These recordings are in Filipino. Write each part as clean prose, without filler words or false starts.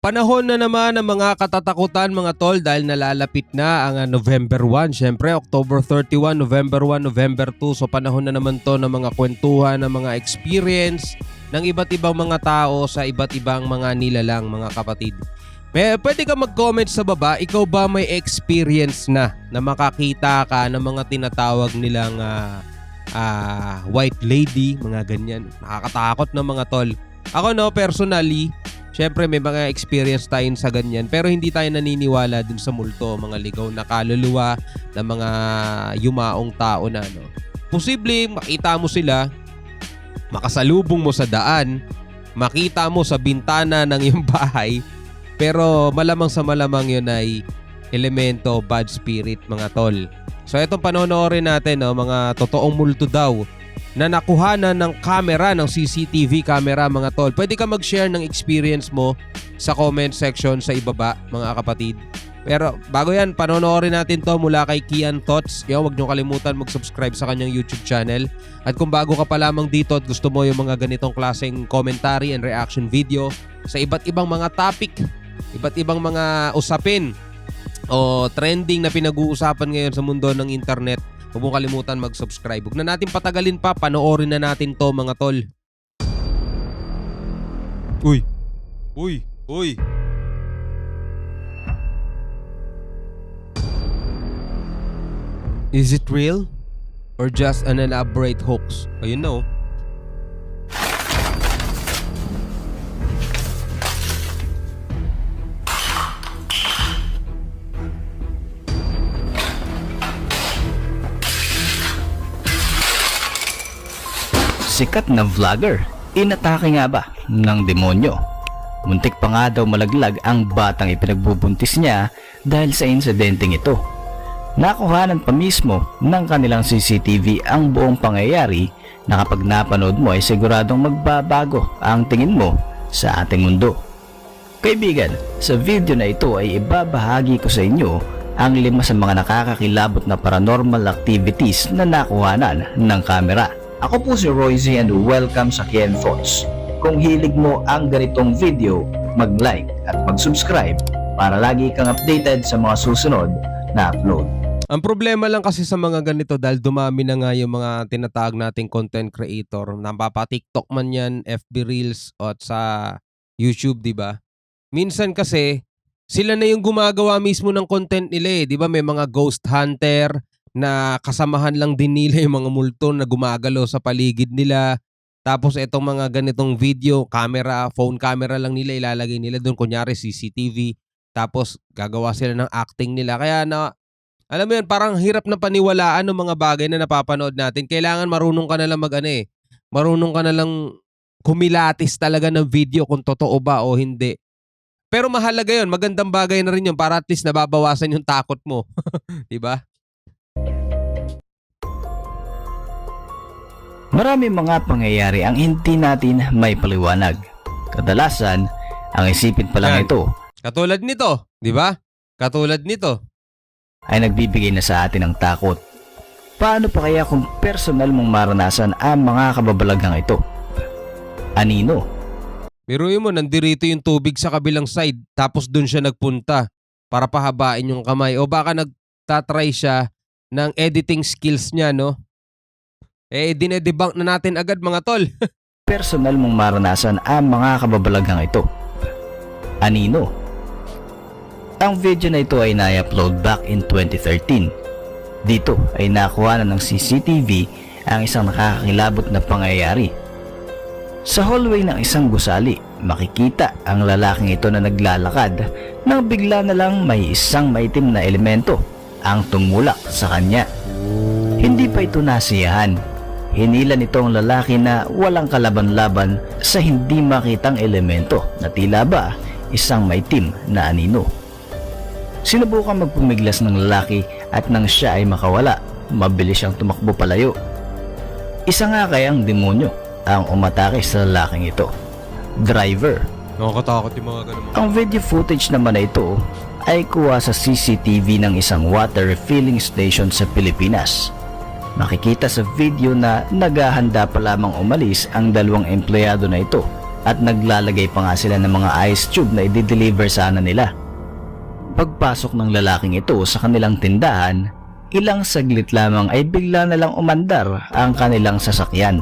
Panahon na naman ng mga katatakutan mga tol dahil nalalapit na ang November 1. Siyempre October 31, November 1, November 2. So panahon na naman to ng mga kwentuhan, ng mga experience ng iba't ibang mga tao sa iba't ibang mga nilalang mga kapatid. Pwede ka mag-comment sa baba, ikaw ba may experience na makakita ka ng mga tinatawag nilang white lady, mga ganyan. Nakakatakot na mga tol. Ako personally, syempre may mga experience tayo sa ganyan pero hindi tayo naniniwala dun sa multo, mga ligaw na kaluluwa ng mga yumaong tao na Posible makita mo sila, makasalubong mo sa daan, makita mo sa bintana ng iyong bahay, pero malamang sa malamang yun ay elemento, bad spirit mga tol. So itong panonoorin natin, mga totoong multo daw na nakuhanan ng camera, ng CCTV camera mga tol. Pwede ka mag-share ng experience mo sa comment section sa ibaba mga kapatid. Pero bago yan, panonoorin natin to mula kay Kian Thoughts. Huwag nyo kalimutan mag-subscribe sa kanyang YouTube channel. At kung bago ka pa lamang dito at gusto mo yung mga ganitong klaseng commentary and reaction video sa iba't ibang mga topic, iba't ibang mga usapin o trending na pinag-uusapan ngayon sa mundo ng internet, huwag mong kalimutan mag-subscribe. Huwag na natin patagalin pa, panoorin na natin to mga tol. Uy! Uy! Uy! Is it real? Or just an elaborate hoax? Ayun na Sikat na vlogger, inatake nga ba ng demonyo? Muntik pa nga daw malaglag ang batang ipinagbubuntis niya dahil sa insidenteng ito. Nakuhanan pa mismo ng kanilang CCTV ang buong pangyayari na kapag napanood mo ay siguradong magbabago ang tingin mo sa ating mundo. Kaibigan, sa video na ito ay ibabahagi ko sa inyo ang 5 sa mga nakakakilabot na paranormal activities na nakuhanan ng kamera. Ako po si Royce and welcome sa Kian Thoughts. Kung hilig mo ang ganitong video, mag-like at mag-subscribe para lagi kang updated sa mga susunod na upload. Ang problema lang kasi sa mga ganito dahil dumami na nga yung mga tinatawag nating content creator, napapa-TikTok man yan, FB Reels o at sa YouTube, di ba? Minsan kasi sila na yung gumagawa mismo ng content nila di ba? May mga ghost hunter na kasamahan lang din nila yung mga multo na gumagalaw sa paligid nila. Tapos itong mga ganitong video, camera, phone camera lang nila ilalagay nila doon, kunyari CCTV. Tapos gagawa sila ng acting nila. Kaya alam mo yun, parang hirap na paniwalaan ng mga bagay na napapanood natin. Kailangan marunong ka na lang marunong ka na lang kumilatis talaga ng video kung totoo ba o hindi. Pero mahalaga yun, magandang bagay na rin yun para at least nababawasan yung takot mo. Diba? Marami mga pangyayari ang hindi natin may paliwanag. Kadalasan, ang isipin pa lang ito Katulad nito, di ba? Katulad nito. ay nagbibigay na sa atin ng takot. Paano pa kaya kung personal mong maranasan ang mga kababalaghang ito? Anino? Biruin mo, nandirito yung tubig sa kabilang side tapos dun siya nagpunta para pahabain yung kamay. O baka nagtatry siya ng editing skills niya, dinedebunk na natin agad mga tol. Personal mong maranasan ang mga kababalaghang ito. Anino? Ang video na ito ay na-upload back in 2013. Dito ay nakuha na ng CCTV ang isang nakakakilabot na pangyayari. Sa hallway ng isang gusali, makikita ang lalaking ito na naglalakad nang bigla na lang may isang maitim na elemento ang tumulak sa kanya. Hindi pa ito nasiyahan. Hinila nito ang lalaki na walang kalaban-laban sa hindi makitang elemento na tila ba isang maitim na anino. Sinubukan magpumiglas ng lalaki at nang siya ay makawala, mabilis siyang tumakbo palayo. Isa nga kayang demonyo ang umatake sa lalaking ito. Driver. Nakakatakot yung mga ganun. Ang video footage naman na ito ay kuha sa CCTV ng isang water refilling station sa Pilipinas. Makikita sa video na naghahanda pa lamang umalis ang 2 empleyado na ito at naglalagay pa nga sila ng mga ice tube na i-deliver sana nila. Pagpasok ng lalaking ito sa kanilang tindahan, ilang saglit lamang ay bigla na lang umandar ang kanilang sasakyan.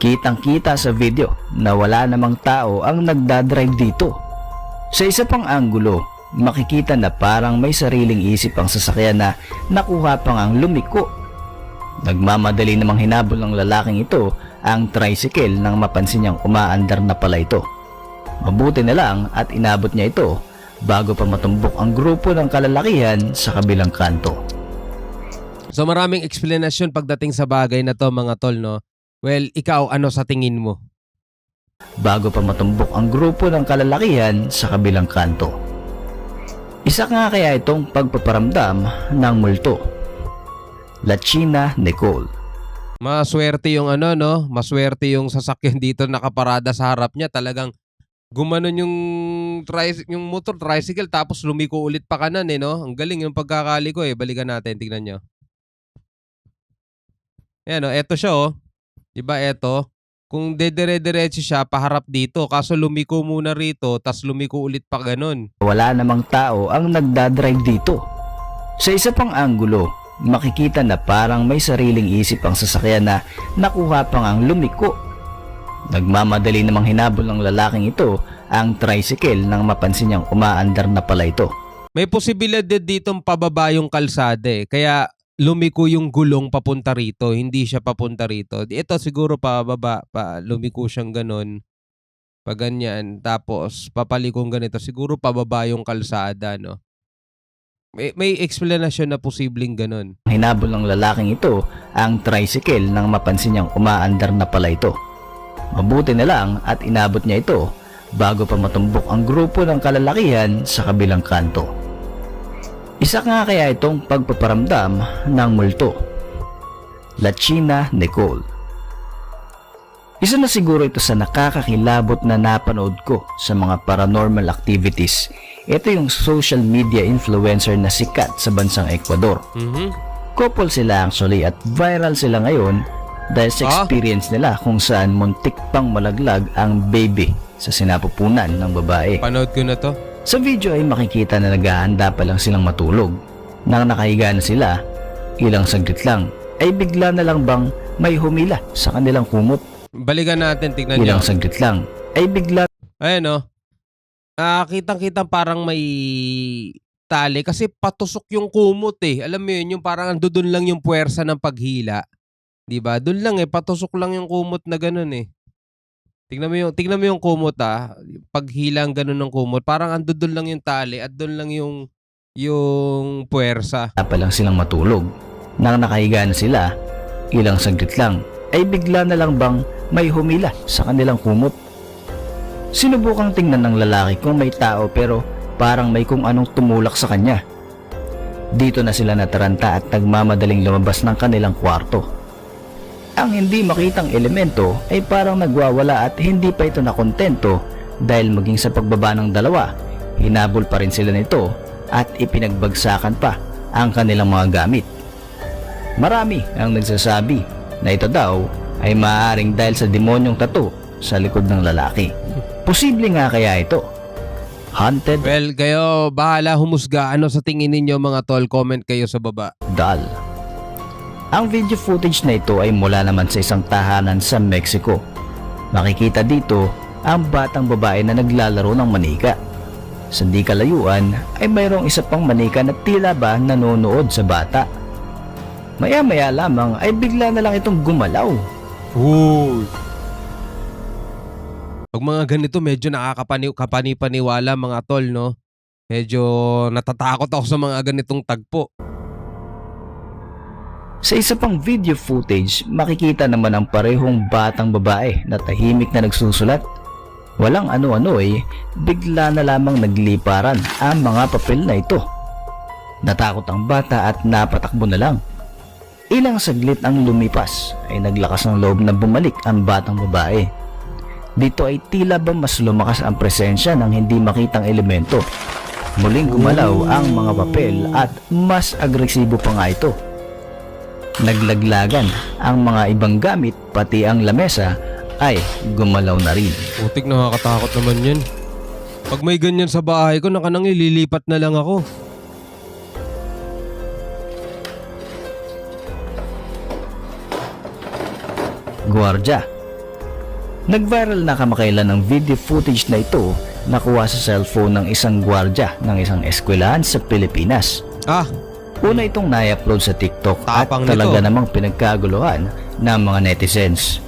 Kitang-kita sa video na wala namang tao ang nagdadrive dito. Sa isa pang anggulo, makikita na parang may sariling isip ang sasakyan na nakuha pang ang lumiko. Nagmamadali namang hinabol ng lalaking ito ang tricycle nang mapansin niyang umaandar na pala ito. Mabuti na lang at inabot niya ito bago pa matumbok ang grupo ng kalalakihan sa kabilang kanto. So maraming explanation pagdating sa bagay na to mga tol, no? Well, ikaw ano sa tingin mo? Bago pa matumbok ang grupo ng kalalakihan sa kabilang kanto. Isa nga kaya itong pagpaparamdam ng multo. Lachina Nicole. Maswerte yung ano, no? Maswerte yung sasakyan dito nakaparada sa harap niya. Talagang gumanon yung motor tricycle tapos lumiko ulit pa kanan eh, no? Ang galing yung pagkakali ko eh. Balikan natin, tingnan nyo. Ayan o, eto siya o. Diba eto? Kung dedire-diretso siya, paharap dito. Kaso lumiko muna rito, tas lumiko ulit pa ganun. Wala namang tao ang nagdadrive dito. Sa isa pang anggulo, makikita na parang may sariling isip ang sasakyan na nakuha pang ang lumiko. Nagmamadali namang hinabol ng lalaking ito ang tricycle nang mapansin niyang umaandar na pala ito. May posibilidad ditong pababa yung kalsada eh. Kaya lumiko yung gulong papunta rito. Hindi siya papunta rito. Ito siguro pababa. Lumiko siyang ganun. Pag ganyan. Tapos papalikong ganito. Siguro pababa yung kalsada, no? May explanation na posibleng ganun. Hinabol ng lalaking ito ang tricycle nang mapansin niyang umaandar na pala ito. Mabuti na lang at inabot niya ito bago pa matumbok ang grupo ng kalalakihan sa kabilang kanto. Isa nga kaya itong pagpaparamdam ng multo. Lachina Nicole. Isa na siguro ito sa nakakakilabot na napanood ko sa mga paranormal activities. Ito yung social media influencer na sikat sa bansang Ecuador. Couple sila actually at viral sila ngayon dahil sa experience nila kung saan muntik pang malaglag ang baby sa sinapupunan ng babae. Panood ko na to. Sa video ay makikita na naghahanda pa lang silang matulog. Nang nakahiga na sila, ilang saglit lang ay bigla na lang bang may humila sa kanilang kumot. Balikan natin, tignan nyo. Ilang saglit lang ay bigla. Ayan o. Kitang-kitang parang may tali kasi patusok yung kumot eh. Alam mo yun, yung parang andun lang yung puwersa ng paghila. Diba? Doon lang eh, patusok lang yung kumot na ganun eh. Tingnan mo yung kumot ah. Paghilang ganun ng kumot, parang andun lang yung tali at doon lang yung puwersa. Pa lang silang matulog. Nang nakahiga na sila, ilang saglit lang ay bigla na lang bang may humila sa kanilang kumot. Sinubukang tingnan ng lalaki kung may tao pero parang may kung anong tumulak sa kanya. Dito na sila nataranta at nagmamadaling lumabas ng kanilang kwarto. Ang hindi makitang elemento ay parang nagwawala at hindi pa ito nakontento dahil maging sa pagbaba ng dalawa, hinabol pa rin sila nito at ipinagbagsakan pa ang kanilang mga gamit. Marami ang nagsasabi na ito daw ay maaaring dahil sa demonyong tattoo sa likod ng lalaki. Posible nga kaya ito? Haunted? Well, kayo bahala humusga. Ano sa tingin ninyo mga tol? Comment kayo sa baba. Doll. Ang video footage na ito ay mula naman sa isang tahanan sa Mexico. Makikita dito ang batang babae na naglalaro ng manika. Sa di kalayuan ay mayroong isa pang manika na tila ba nanonood sa bata. Maya-maya lamang ay bigla na lang itong gumalaw. Uy! Pag mga ganito medyo nakakapani-paniwala mga tol, no? Medyo natatakot ako sa mga ganitong tagpo. Sa isa pang video footage, makikita naman ang parehong batang babae na tahimik na nagsusulat. Walang ano-ano eh, bigla na lamang nagliparan ang mga papel na ito. Natakot ang bata at napatakbo na lang. Ilang saglit ang lumipas ay naglakas ng loob na bumalik ang batang babae. Dito ay tila ba mas lumakas ang presensya ng hindi makitang elemento. Muling gumalaw ang mga papel at mas agresibo pa nga ito. Naglaglagan ang mga ibang gamit pati ang lamesa ay gumalaw na rin. Putik, nakakatakot naman yun. Pag may ganyan sa bahay ko, nakanang ililipat na lang ako. Gwardya. Nag-viral na kamakailan ang video footage na ito nakuha sa cellphone ng isang gwardya ng isang eskwelahan sa Pilipinas. Ah, Una itong na-upload sa TikTok Tapang at talaga nito. namang pinagkaguluhan ng mga netizens.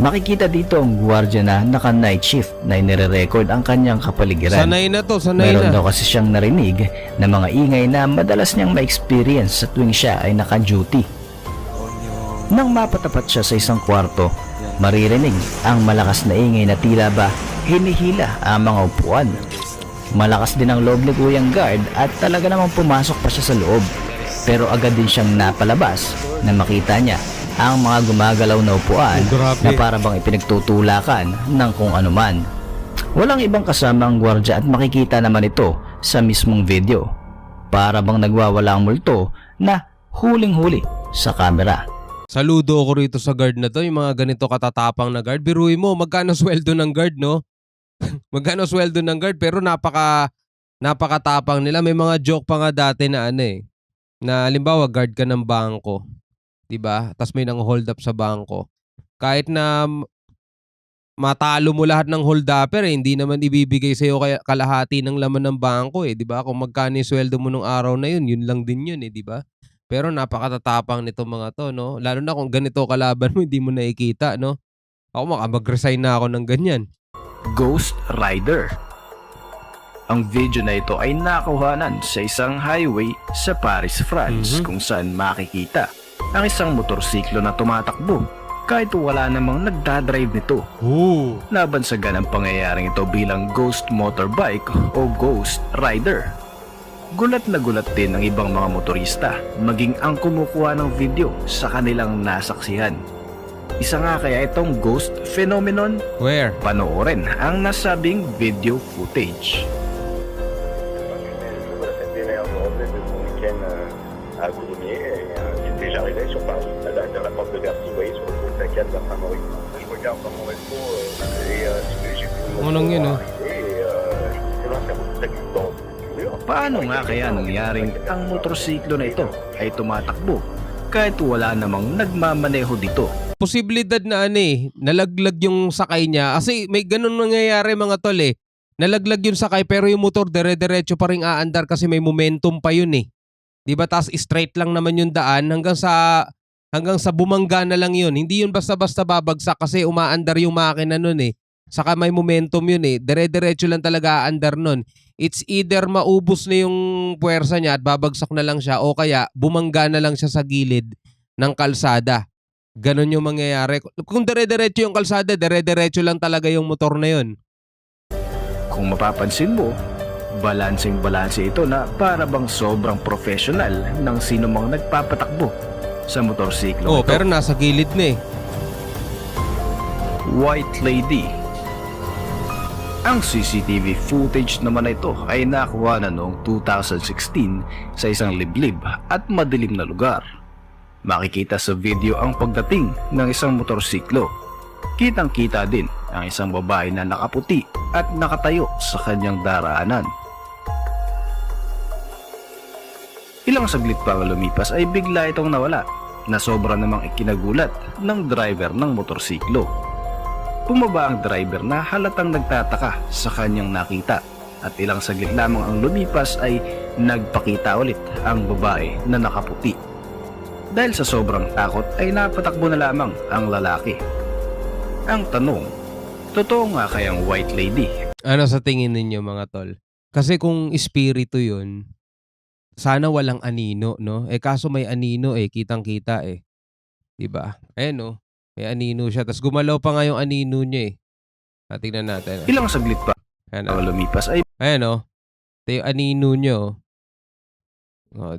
Makikita dito ang gwardya na naka-night shift na inire-record ang kanyang kapaligiran. sanay na to, sanay Meron na. daw kasi siyang narinig na mga ingay na madalas niyang ma-experience sa tuwing siya ay naka-duty. Nang mapatapat siya sa isang kwarto, maririnig ang malakas na ingay na tila ba hinihila ang mga upuan. Malakas din ang loob ni Kuyang Guard at talaga namang pumasok pa siya sa loob. Pero agad din siyang napalabas na makita niya ang mga gumagalaw na upuan Oh, grabe. na para bang ipinagtutulakan ng kung anuman. Walang ibang kasama ang gwardya at makikita naman ito sa mismong video. Para bang nagwawala ang multo na huling-huli sa kamera. Saludo ako rito sa guard na to, yung mga ganito katatapang na guard. Biruin mo, magkano sweldo ng guard, no? Magkano sweldo ng guard, pero napakatapang nila. May mga joke pa nga dati na na halimbawa guard ka ng bangko, 'di ba? Tapos may nang hold up sa bangko. Kahit na matalo mo lahat ng hold upper, hindi naman ibibigay sa iyo kalahati ng laman ng bangko, 'di ba? Kung magkano yung sweldo mo nung araw na yun lang din yun, 'di ba? Pero napakatatapang nito mga to, no? Lalo na kung ganito kalaban mo, hindi mo nakikita, no? Ako mag-resign na ako ng ganyan. Ghost Rider. Ang video na ito ay nakuhanan sa isang highway sa Paris, France, kung saan makikita ang isang motorsiklo na tumatakbo kahit wala namang nagdadrive nito. Oh. Laban sa ganang pangyayaring ito bilang ghost motorbike o ghost rider. Gulat na gulat din ang ibang mga motorista, maging ang kumukuha ng video sa kanilang nasaksihan. Isa nga kaya itong ghost phenomenon? Where? Panoorin ang nasabing video footage. Cette énergie de ce week-end à Coulommiers et c'était j'arrivais sur Paris, à la porte de Bercy, vous voyez, sur le pont 4 vers Saint-Maurice. Je regarde dans mon rétro et j'ai vu mon Ano yun, no? arriver et je me suis là, ça vous très dans le mur. Paano nga kaya nangyaring ang motorsiklo na ito ay tumatakbo kahit wala namang nagmamaneho dito? Posibilidad na nalaglag yung sakay niya. Kasi may ganun nangyayari mga tol Nalaglag yung sakay pero yung motor dire-diretso pa rin aandar kasi may momentum pa yun Di ba? Tapos straight lang naman yung daan hanggang sa bumangga na lang yun. Hindi yun basta-basta babagsak kasi umaandar yung makina nun Saka may momentum yun Dire-diretso lang talaga aandar nun. It's either maubos na yung puwersa niya at babagsak na lang siya o kaya bumangga na lang siya sa gilid ng kalsada. Ganon yung mangyayari. Kung dire-diretso yung kalsada, dire-diretso lang talaga yung motor na yun. Kung mapapansin mo, balanseng-balanse ito na para bang sobrang professional ng sino mang nagpapatakbo sa motorsiklo Oh, ito. pero nasa gilid na White Lady. Ang CCTV footage naman na ito ay nakuha na noong 2016 sa isang liblib at madilim na lugar. Makikita sa video ang pagdating ng isang motorsiklo. Kitang-kita din ang isang babae na nakaputi at nakatayo sa kanyang daraanan. Ilang saglit pa ang lumipas ay bigla itong nawala na sobra namang ikinagulat ng driver ng motorsiklo. Bumaba ang driver na halatang nagtataka sa kanyang nakita at ilang saglit lamang ang lumipas ay nagpakita ulit ang babae na nakaputi. Dahil sa sobrang takot ay napatakbo na lamang ang lalaki. Ang tanong, totoo nga kayang White Lady? Ano sa tingin ninyo mga tol? Kasi kung espiritu yun, sana walang anino, no? Kaso may anino kitang-kita Diba? May anino siya. Tapos gumalaw pa nga yung anino niya Tingnan natin. Ilang saglit pa Ayan, ang lumipas ay Ayan ito yung anino niya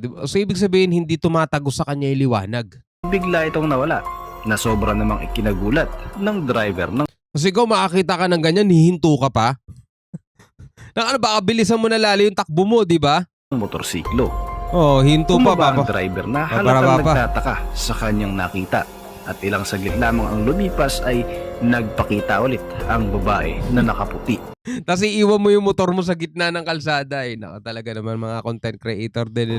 diba? So ibig sabihin hindi tumatago sa kanya yung liwanag. bigla itong nawala na sobra namang ikinagulat ng driver ng Kasi ikaw makakita ka ng ganyan, hihinto ka pa. Baka bilisan mo na lalo yung takbo mo, di ba? motorsiklo. Oh, hinto pa Bumaba ang papa. driver na Para halatang pa. nagtataka sa kanyang nakita at ilang saglit lamang ang lumipas ay nagpakita ulit ang babae na nakaputi. Tapos iiwan mo yung motor mo sa gitna ng kalsada. Naka talaga naman mga content creator din,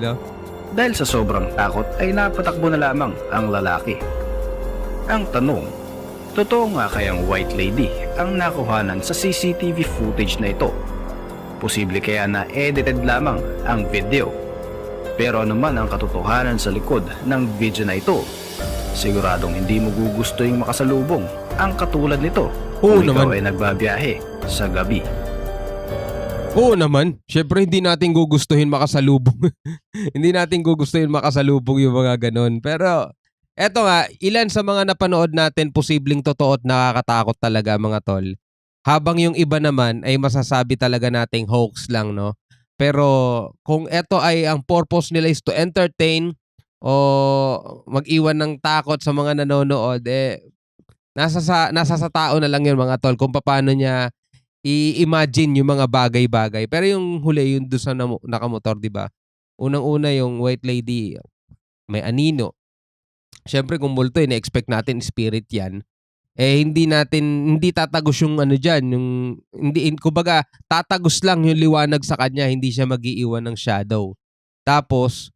Dahil sa sobrang takot ay napatakbo na lamang ang lalaki. Ang tanong, totoo nga kayang white lady ang nakuhanan sa CCTV footage na ito? Posible kaya na edited lamang ang video? Pero ano man ang katotohanan sa likod ng video na ito, siguradong hindi mo gugustuhin makasalubong ang katulad nito Oo kung ikaw naman. ay nagbabiyahe sa gabi. Oo naman. Syempre hindi natin gugustuhin makasalubong. Hindi natin gugustuhin makasalubong yung mga ganon. Pero eto nga, ilan sa mga napanood natin posibleng totoo at nakakatakot talaga mga tol. Habang yung iba naman ay masasabi talaga nating hoax lang, no? Pero kung eto ay ang purpose nila is to entertain o mag-iwan ng takot sa mga nanonood, nasa sa tao na lang yun mga tol kung paano niya i-imagine yung mga bagay-bagay. Pero yung huli, yung doon sa nakamotor, di ba? Unang-una yung white lady, may anino. Siyempre kung multo, ina-expect natin spirit yan. Hindi tatagos yung ano dyan, yung, kumbaga, tatagos lang yung liwanag sa kanya, hindi siya mag-iiwan ng shadow. Tapos,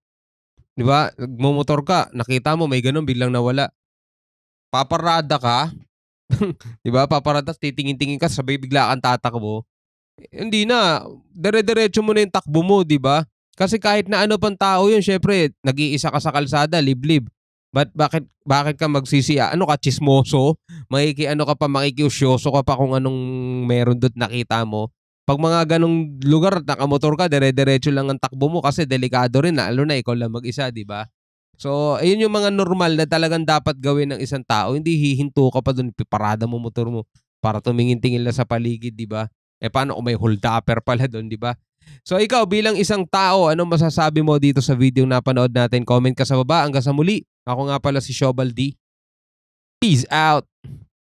di ba, nagmumotor ka, nakita mo, may ganun, biglang nawala. Paparada ka, di ba, paparada, titingin-tingin ka, sabay bigla kang tatakbo. Hindi na, dire-diretso mo na yung takbo mo, di ba? Kasi kahit na ano pang tao yun, syempre, nag-iisa ka sa kalsada, liblib. Bakit ka magsisiya? Ano ka, chismoso? Makikiusyoso ka pa kung anong meron doon nakita mo. Pag mga ganong lugar, nakamotor ka, dire-diretso lang ang takbo mo kasi delikado rin, lalo na ikaw lang mag-isa, di ba? So, ayun yung mga normal na talagang dapat gawin ng isang tao. Hindi hihinto ka pa doon, piparada mo motor mo para tumingin-tingin lang sa paligid, di ba? Paano kung may hold upper pala doon, di ba? So, ikaw bilang isang tao, anong masasabi mo dito sa video na panood natin? Comment ka sa baba. Hanggang sa muli. Ako nga pala si Shobal D. Peace out!